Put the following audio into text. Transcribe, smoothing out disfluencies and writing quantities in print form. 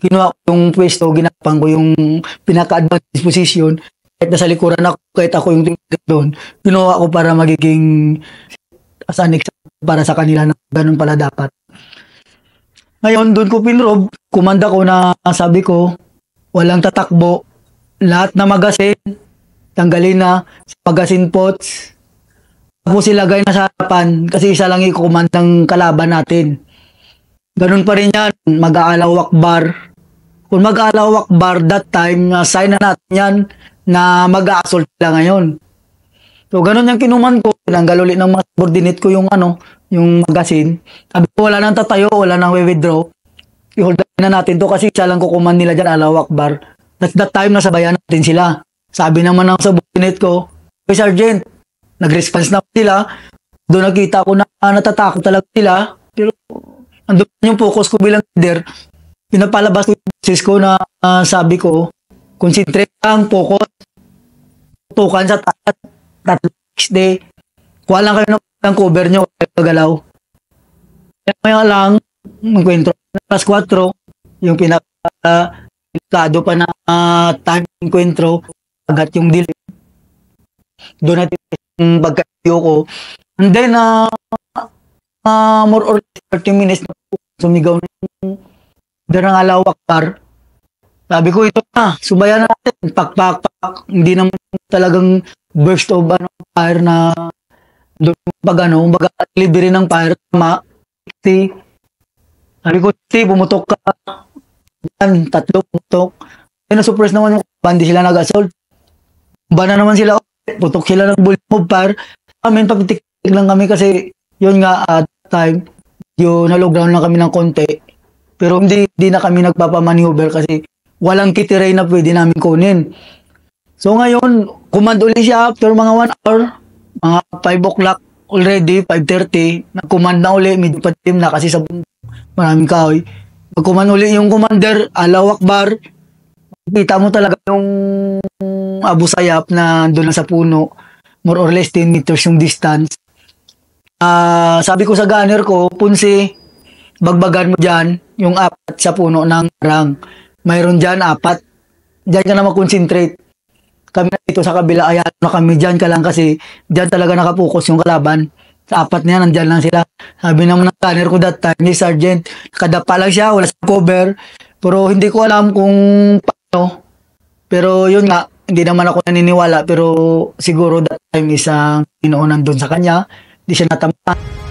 kinuha ko yung pwesto, ginapang ko yung pinaka-advantage position, kahit nasa likuran ako, kahit ako yung doon, kinuha ko para magiging as an example para sa kanila na ganun pala dapat. Ngayon, doon ko pinrob, kumanda ko na sabi ko, walang tatakbo, lahat na magasin, tanggalin na, magasin pots, tapos ilagay na sa harapan, kasi isa lang ikukumandang kalaban natin. Ganun pa rin yan, mag-aalaw akbar. Kung mag-aalaw akbar, that time, sign na natin yan, na mag-a-assault sila ngayon. So, ganun yung kinuman ko, tinanggal ulit ng mga subordinate ko yung yung magasin. Sabi ko, wala nang tatayo, wala nang withdraw. I-hold na natin to kasi isa lang kukuman nila dyan, Allahu Akbar. At that time, nasabayan natin sila. Sabi naman ng subordinate ko, hey Sergeant, nag-response na sila. Doon nakita ko na natatakot talaga sila. Pero, andun yung focus ko bilang leader. Pinapalabas ko yung process ko na sabi ko, concentrate lang, focus. Tukan sa tatat, next day. Kuha lang kayo ng cover nyo, galaw. Kaya lang, magkwentro. Plus 4, yung pinaka-delikado pa na time encuentro, agad yung delay. Doon natin yung pagkayo ko. And then, more or less 30 minutes na sumigaw ng darang Allahu Akbar. Sabi ko, ito na, subayan natin, pak. Hindi naman talagang burst of fire na doon pag delivery ng fire, tama. Sabi ko, pumutok ka. Yan, 3 pumutok. Ay, na-suppress naman yung bandi sila nag-assault. Bana naman sila, putok sila ng bullet of fire. Amin, papitik lang kami kasi yun nga at time, yung na-lockdown lang kami ng konti. Pero hindi na kami nagpapamaneuver kasi walang kitiray na pwede namin kunin. So ngayon, command ulit siya after mga 1 hour, mga 5 o'clock already, 5:30, nag-command na ulit, medyo patim na kasi sa maraming kahoy. Nag-command ulit yung commander, Allahu Akbar. Kita mo talaga yung Abu Sayyaf na doon na sa puno, more or less 10 meters yung distance. Sabi ko sa gunner ko, Punsi, bagbagan mo dyan yung 4 sa puno ng rang. Mayroon dyan 4. Dyan ka na mag-concentrate. Kami na dito sa kabila, ayan na kami dyan ka lang kasi dyan talaga nakapokus yung kalaban. Sa 4 na yan, nandyan lang sila. Sabi naman ng gunner ko that time, ni Sergeant, kadapa lang siya, wala sa cover. Pero hindi ko alam kung paano. Pero yun nga, hindi naman ako naniniwala. Pero siguro that time isang inuunan doon sa kanya. Hindi siya natama.